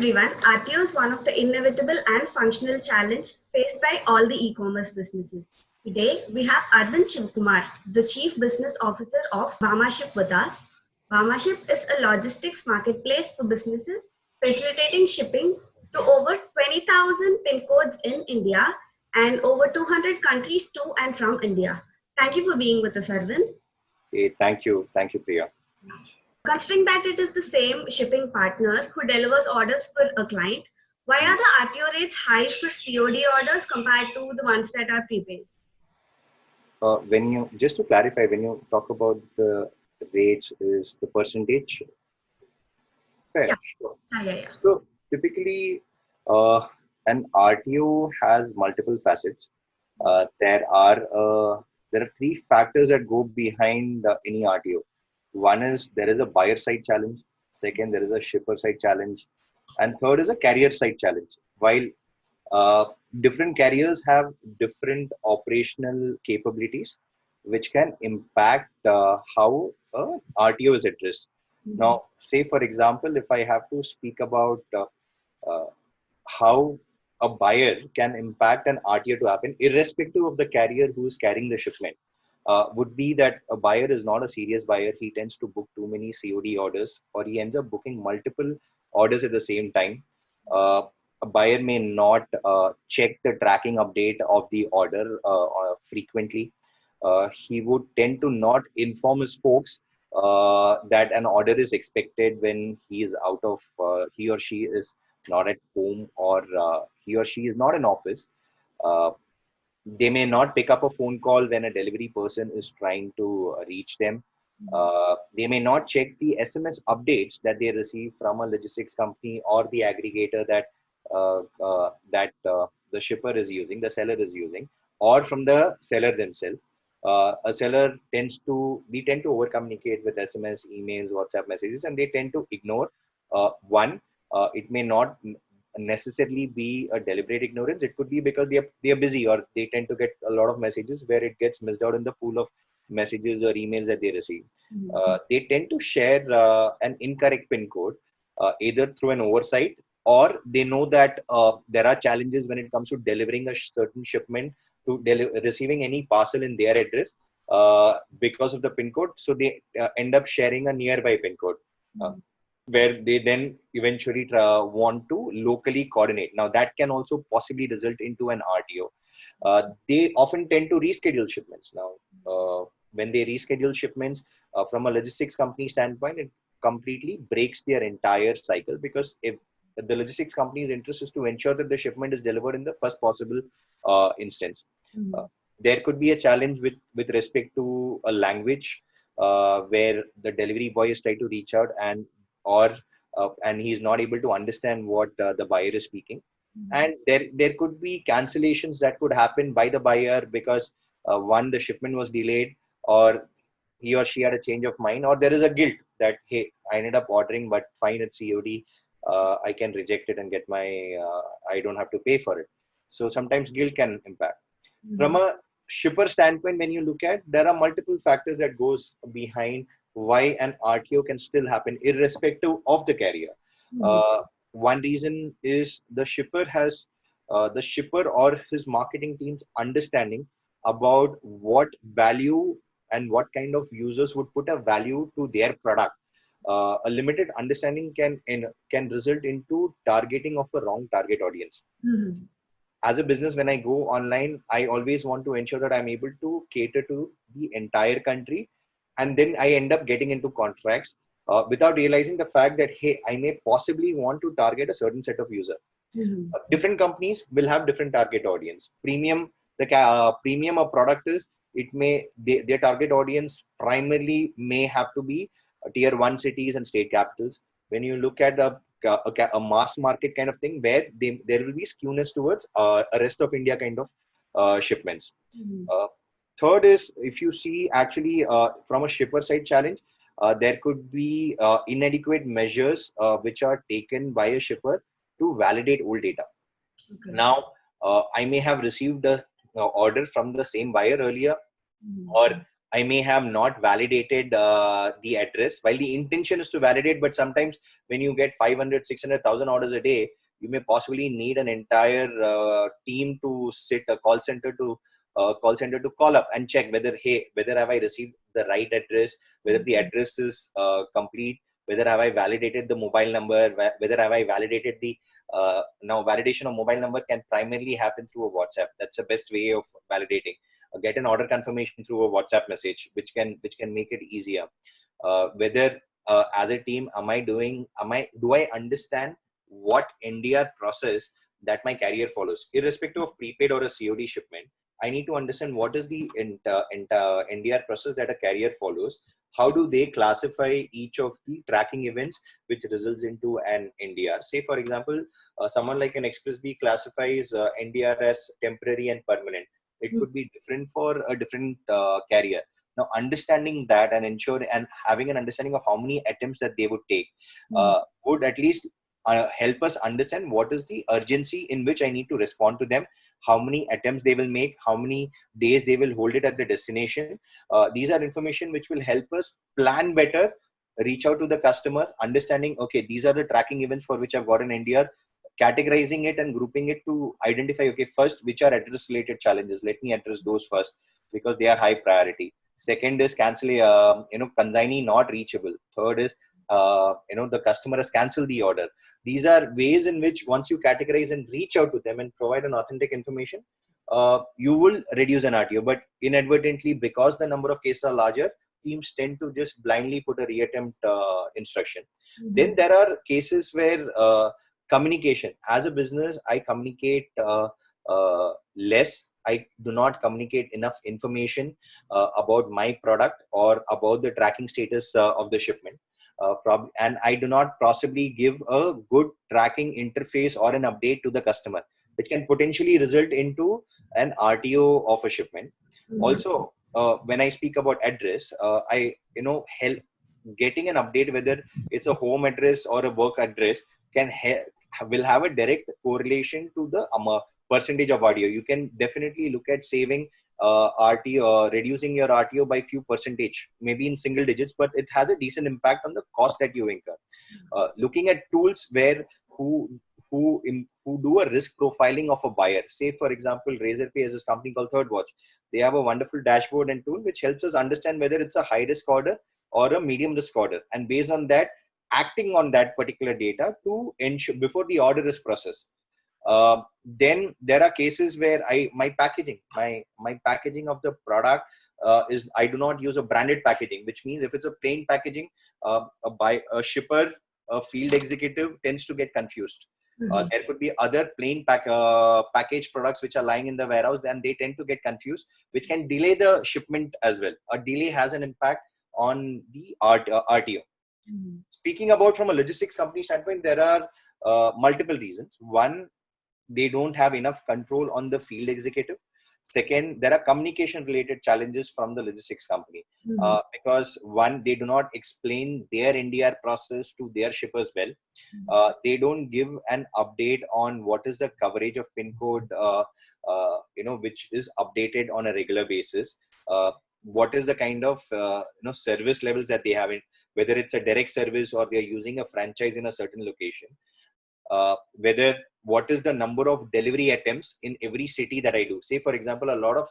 everyone, RTO is one of the inevitable and functional challenge faced by all the e-commerce businesses. Today, we have Arvind Shivkumar, the Chief Business Officer of Vamaship with us. Vamaship is a logistics marketplace for businesses, facilitating shipping to over 20,000 pin codes in India and over 200 countries to and from India. Thank you for being with us, Arvind. Hey, thank you. Thank you, Priya. Considering that it is the same shipping partner who delivers orders for a client, why are the RTO rates high for COD orders compared to the ones that are prepaid? Just to clarify, when you talk about the rates, is the percentage fair? Yeah. Sure. Yeah. So typically, an RTO has multiple facets. There are three factors that go behind any RTO. One is there is a buyer side challenge. Second, there is a shipper side challenge, and third is a carrier side challenge. While different carriers have different operational capabilities, which can impact how RTO is addressed. Now, say for example, if I have to speak about how a buyer can impact an RTO to happen, irrespective of the carrier who is carrying the shipment, would be that a buyer is not a serious buyer. He tends to book too many COD orders, or he ends up booking multiple orders at the same time. A buyer may not check the tracking update of the order frequently. He would tend to not inform his folks that an order is expected when he is out of, he or she is not at home, or he or she is not in office. They may not pick up a phone call when a delivery person is trying to reach them. They may not check the SMS updates that they receive from a logistics company or the aggregator that the shipper is using, the seller is using, or from the seller themselves. A seller we tend to over communicate with SMS, emails, WhatsApp messages, and they tend to ignore. It may not necessarily be a deliberate ignorance. It could be because they are busy, or they tend to get a lot of messages where it gets missed out in the pool of messages or emails that they receive. They tend to share an incorrect pin code, either through an oversight, or they know that there are challenges when it comes to delivering a certain shipment to receiving any parcel in their address because of the pin code. So they end up sharing a nearby pin code, where they then eventually want to locally coordinate. Now that can also possibly result into an RTO. They often tend to reschedule shipments. Now, when they reschedule shipments from a logistics company standpoint, it completely breaks their entire cycle, because if the logistics company's interest is to ensure that the shipment is delivered in the first possible instance. There could be a challenge with respect to a language where the delivery boy is trying to reach out and he's not able to understand what the buyer is speaking. And there could be cancellations that could happen by the buyer because the shipment was delayed, or he or she had a change of mind, or there is a guilt that, hey, I ended up ordering, but fine, it's COD. I can reject it and get I don't have to pay for it. So sometimes guilt can impact. From a shipper standpoint, when you look at, there are multiple factors that goes behind why an RTO can still happen irrespective of the carrier. One reason is the shipper or his marketing team's understanding about what value and what kind of users would put a value to their product. A limited understanding can result into targeting of a wrong target audience. As a business, when I go online, I always want to ensure that I'm able to cater to the entire country. And then I end up getting into contracts without realizing the fact that, hey, I may possibly want to target a certain set of users. Different companies will have different target audience. Premium a product is, their target audience primarily may have to be tier 1 cities and state capitals. When you look at a mass market kind of thing, where there will be skewness towards a rest of India kind of shipments. Third is, if you see actually from a shipper side challenge, there could be inadequate measures which are taken by a shipper to validate old data. Now, I may have received a order from the same buyer earlier, or I may have not validated the address, while the intention is to validate, but sometimes when you get 500, 600,000 orders a day, you may possibly need an entire team to sit a call center to call up and check whether, hey, whether have I received the right address, whether the address is complete, whether have I validated the mobile number, whether have I validated the now validation of mobile number can primarily happen through a WhatsApp. That's the best way of validating. Get an order confirmation through a WhatsApp message, which can make it easier. Whether as a team, do I understand what NDR process that my carrier follows, irrespective of prepaid or a COD shipment. I need to understand what is the NDR process that a carrier follows. How do they classify each of the tracking events which results into an NDR? Say, for example, someone like an Express B classifies NDR as temporary and permanent. It could be different for a different carrier. Now, understanding that and ensuring and having an understanding of how many attempts that they would take would at least help us understand what is the urgency in which I need to respond to them, how many attempts they will make, how many days they will hold it at the destination. These are information which will help us plan better, reach out to the customer, understanding, okay, these are the tracking events for which I've got an NDR, categorizing it and grouping it to identify, okay, first, which are address related challenges. Let me address those first because they are high priority. Second is consignee not reachable. Third is, the customer has canceled the order. These are ways in which once you categorize and reach out to them and provide an authentic information, you will reduce an RTO. But inadvertently, because the number of cases are larger, teams tend to just blindly put a reattempt instruction. Then there are cases where communication. As a business, I communicate less. I do not communicate enough information about my product or about the tracking status of the shipment. And I do not possibly give a good tracking interface or an update to the customer, which can potentially result into an RTO of a shipment. Also, when I speak about address, I help getting an update whether it's a home address or a work address will have a direct correlation to the percentage of RTO. You can definitely look at saving RTO, reducing your RTO by few percentage, maybe in single digits, but it has a decent impact on the cost that you incur. Looking at tools who do a risk profiling of a buyer. Say, for example, Razorpay has this company called ThirdWatch. They have a wonderful dashboard and tool which helps us understand whether it's a high risk order or a medium risk order, and based on that, acting on that particular data to ensure before the order is processed. Then there are cases where my packaging of the product is, I do not use a branded packaging, which means if it's a plain packaging, a shipper, a field executive tends to get confused. There could be other plain packaged products which are lying in the warehouse, and they tend to get confused, which can delay the shipment as well. A delay has an impact on the RTO. Speaking about from a logistics company standpoint, there are multiple reasons. One, they don't have enough control on the field executive. Second, there are communication related challenges from the logistics company because one, they do not explain their NDR process to their shippers well. They don't give an update on what is the coverage of pin code, which is updated on a regular basis. What is the kind of service levels that they have, whether it's a direct service or they're using a franchise in a certain location. Whether what is the number of delivery attempts in every city that I do. Say, for example, a lot of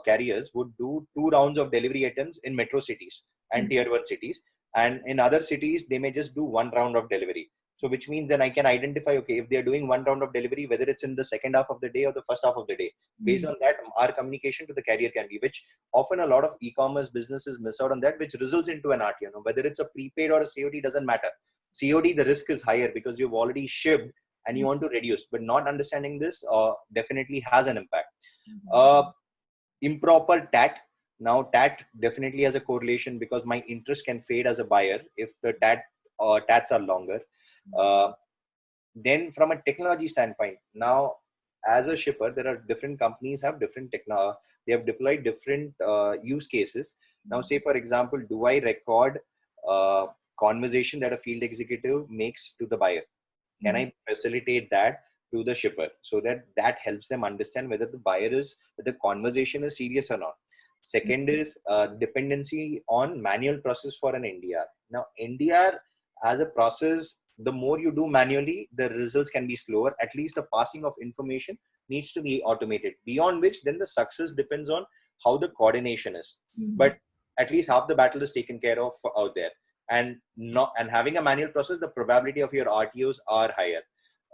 carriers would do 2 rounds of delivery attempts in metro cities and tier 1 cities. And in other cities, they may just do 1 round of delivery. So which means then I can identify, okay, if they're doing 1 round of delivery, whether it's in the second half of the day or the first half of the day. Based on that, our communication to the carrier can be, which often a lot of e-commerce businesses miss out on that, which results into an RTO. Whether it's a prepaid or a COD doesn't matter. COD, the risk is higher because you've already shipped and you want to reduce, but not understanding this definitely has an impact. Improper TAT. Now, TAT definitely has a correlation because my interest can fade as a buyer if the TATs are longer. Then from a technology standpoint, now as a shipper, there are different companies have different technology. They have deployed different use cases. Now, say, for example, do I record conversation that a field executive makes to the buyer? Can I facilitate that to the shipper so that helps them understand whether the conversation is serious or not? Second is dependency on manual process for an NDR. Now, NDR as a process, the more you do manually, the results can be slower. At least the passing of information needs to be automated. Beyond which, then the success depends on how the coordination is. But at least half the battle is taken care of out there. And having a manual process, the probability of your RTOs are higher.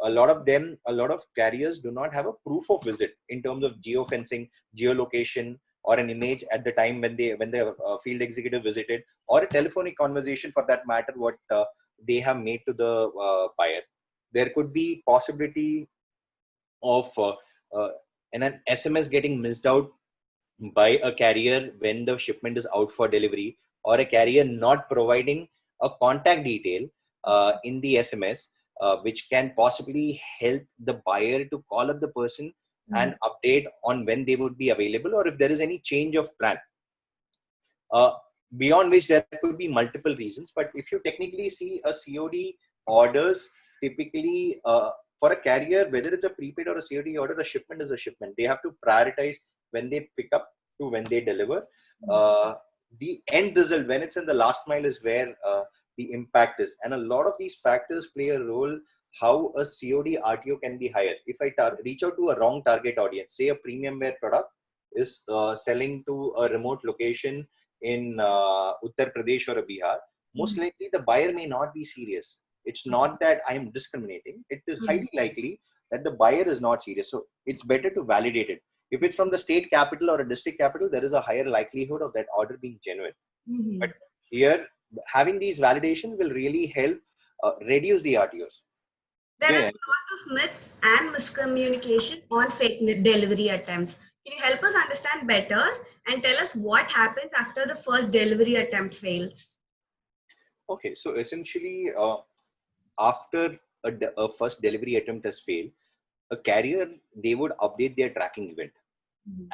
A lot of carriers do not have a proof of visit in terms of geofencing, geolocation, or an image at the time when the field executive visited, or a telephonic conversation for that matter, what they have made to the buyer. There could be possibility of an SMS getting missed out by a carrier when the shipment is out for delivery, or a carrier not providing a contact detail in the SMS, which can possibly help the buyer to call up the person and update on when they would be available, or if there is any change of plan. Beyond which, there could be multiple reasons. But if you technically see a COD orders, typically for a carrier, whether it's a prepaid or a COD order, a shipment is a shipment. They have to prioritize when they pick up to when they deliver. The end result, when it's in the last mile, is where the impact is. And a lot of these factors play a role how a COD RTO can be higher. If I reach out to a wrong target audience, say a premium wear product is selling to a remote location in Uttar Pradesh or a Bihar, most likely the buyer may not be serious. It's not that I am discriminating. It is highly likely that the buyer is not serious. So it's better to validate it. If it's from the state capital or a district capital, there is a higher likelihood of that order being genuine. But here, having these validations will really help reduce the RTOs. There are a lot of myths and miscommunication on fake delivery attempts. Can you help us understand better and tell us what happens after the first delivery attempt fails? Okay, so essentially, after a first delivery attempt has failed, a carrier, they would update their tracking event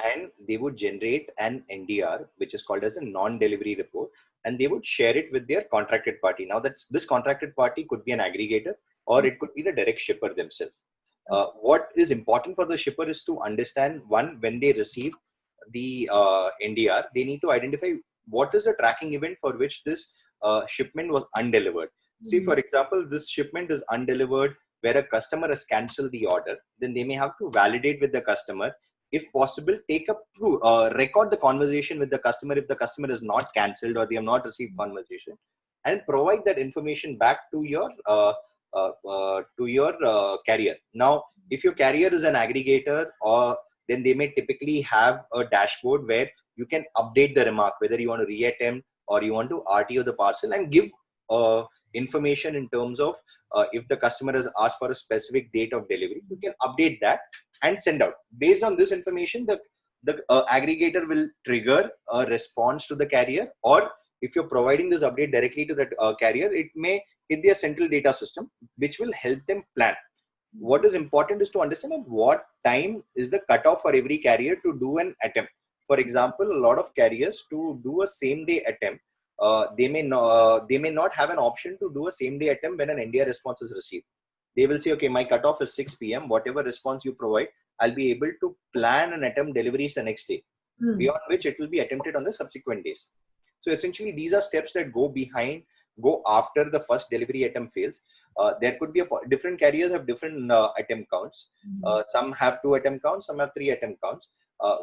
and they would generate an NDR, which is called as a non-delivery report, and they would share it with their contracted party. Now, this contracted party could be an aggregator, or it could be the direct shipper themselves. What is important for the shipper is to understand, one, when they receive the NDR, they need to identify what is the tracking event for which this shipment was undelivered. See, for example, this shipment is undelivered where a customer has cancelled the order. Then they may have to validate with the customer. If possible, take a record the conversation with the customer if the customer is not cancelled or they have not received conversation, and provide that information back to your carrier. Now, if your carrier is an aggregator, or then they may typically have a dashboard where you can update the remark, whether you want to reattempt or you want to RTO the parcel, and give information in terms of if the customer has asked for a specific date of delivery, you can update that and send out. Based on this information, the aggregator will trigger a response to the carrier, or if you're providing this update directly to that carrier, it may hit their central data system, which will help them plan. What is important is to understand at what time is the cutoff for every carrier to do an attempt. For example, a lot of carriers, to do a same day attempt, they may not have an option to do a same day attempt when an NDR response is received. They will say, okay, my cutoff is 6 p.m. Whatever response you provide, I'll be able to plan and attempt deliveries the next day, beyond which it will be attempted on the subsequent days. So essentially, these are steps that go after the first delivery attempt fails. There could be different carriers have different attempt counts. Some have 2 attempt counts, some have 3 attempt counts.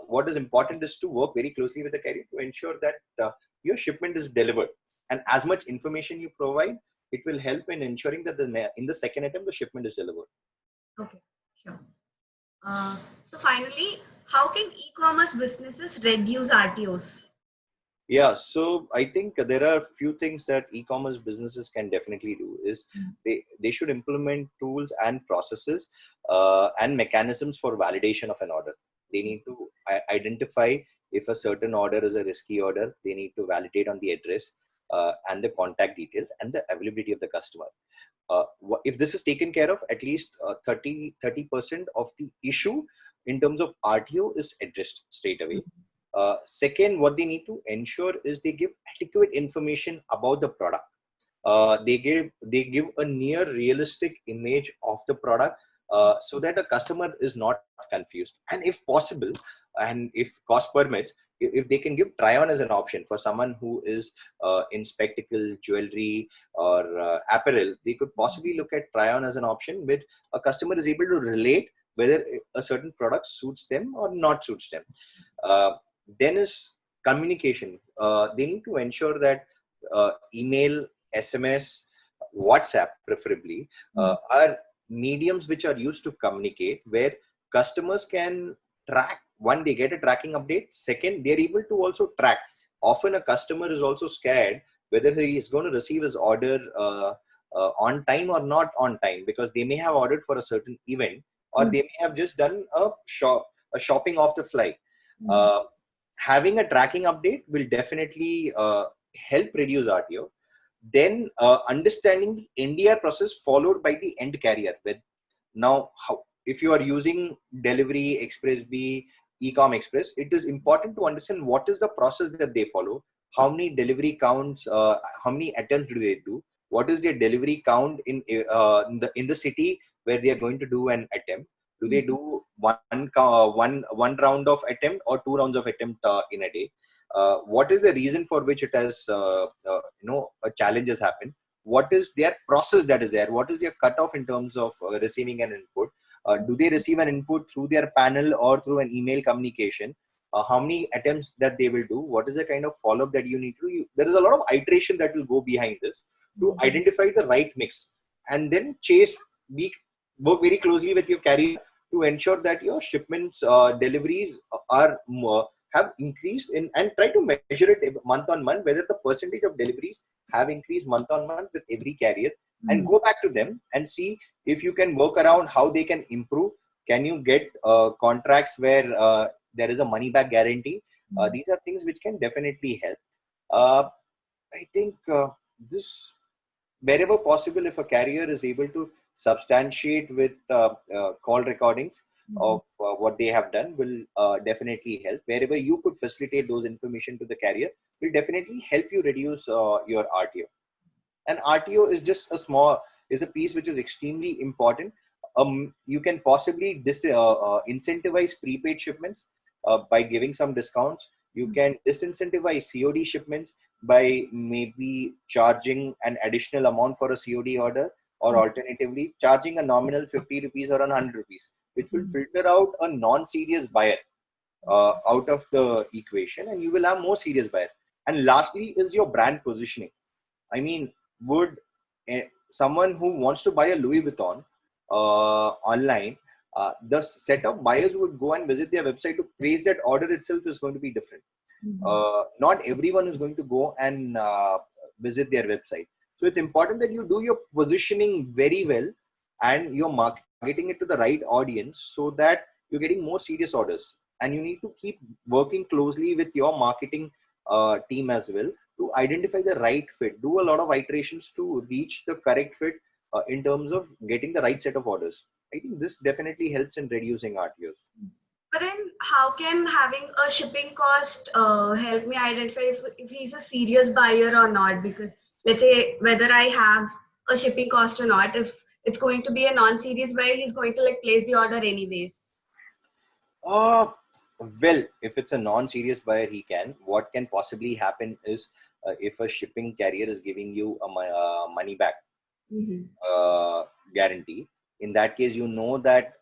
What is important is to work very closely with the carrier to ensure that your shipment is delivered, and as much information you provide, it will help in ensuring that in the second attempt the shipment is delivered. Okay, sure. So finally, how can e-commerce businesses reduce RTOs? Yeah, so I think there are a few things that e-commerce businesses can definitely do. Is they should implement tools and processes and mechanisms for validation of an order. They need to identify if a certain order is a risky order. They need to validate on the address and the contact details and the availability of the customer. If this is taken care of, at least 30% of the issue in terms of RTO is addressed straight away. Second, what they need to ensure is they give adequate information about the product. They give a near realistic image of the product so that a customer is not confused. And if possible, and if cost permits, if they can give try on as an option for someone who is in spectacle, jewelry, or apparel, they could possibly look at try on as an option where a customer is able to relate whether a certain product suits them or not suits them. Then is communication. They need to ensure that email, SMS, WhatsApp preferably are mediums which are used to communicate, where customers can track. One, they get a tracking update. Second, they're able to also track. Often a customer is also scared whether he is going to receive his order on time or not on time, because they may have ordered for a certain event, or they may have just done a shopping off the fly. Having a tracking update will definitely help reduce RTO. Then understanding the NDR process followed by the end carrier. With now, if you are using delivery, express B, ecom express, it is important to understand what is the process that they follow, how many delivery counts, how many attempts do they do, what is their delivery count in the city where they are going to do an attempt. Do they do one round of attempt or 2 rounds of attempt in a day? What is the reason for which it has a challenge has happened? What is their process that is there? What is their cutoff in terms of receiving an input? Do they receive an input through their panel or through an email communication? How many attempts that they will do? What is the kind of follow-up that you need to do? There is a lot of iteration that will go behind this to identify the right mix, and then work very closely with your carrier to ensure that your shipments deliveries are have increased in, and try to measure it month on month whether the percentage of deliveries have increased month on month with every carrier, and go back to them and see if you can work around how they can improve. Can you get contracts where there is a money back guarantee? These are things which can definitely help. I think this, wherever possible, if a carrier is able to substantiate with call recordings of what they have done, will definitely help. Wherever you could facilitate those information to the carrier, will definitely help you reduce your RTO. And RTO is just is a piece which is extremely important. You can possibly incentivize prepaid shipments by giving some discounts. You can disincentivize COD shipments by maybe charging an additional amount for a COD order, or alternatively charging a nominal 50 rupees or 100 rupees, which will filter out a non-serious buyer out of the equation, and you will have more serious buyer. And lastly is your brand positioning. I mean, would someone who wants to buy a Louis Vuitton online, the set of buyers who would go and visit their website to place that order itself is going to be different. Not everyone is going to go and visit their website. So it's important that you do your positioning very well, and you're targeting it to the right audience, so that you're getting more serious orders. And you need to keep working closely with your marketing team as well to identify the right fit. Do a lot of iterations to reach the correct fit in terms of getting the right set of orders. I think this definitely helps in reducing RTOs. But then, how can having a shipping cost help me identify if he's a serious buyer or not? Because let's say whether I have a shipping cost or not, if it's going to be a non-serious buyer, he's going to like place the order anyways. Well, if it's a non-serious buyer, he can. What can possibly happen is if a shipping carrier is giving you a money back guarantee. In that case, you know that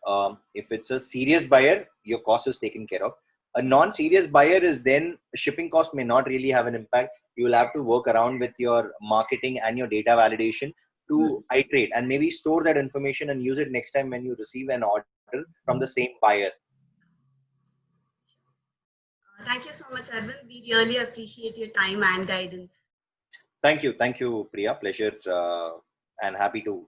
if it's a serious buyer, your cost is taken care of. A non-serious buyer is then shipping cost may not really have an impact. You will have to work around with your marketing and your data validation to iterate and maybe store that information and use it next time when you receive an order from the same buyer. Thank you so much, Arvind. We really appreciate your time and guidance. Thank you, Priya. Pleasure and happy to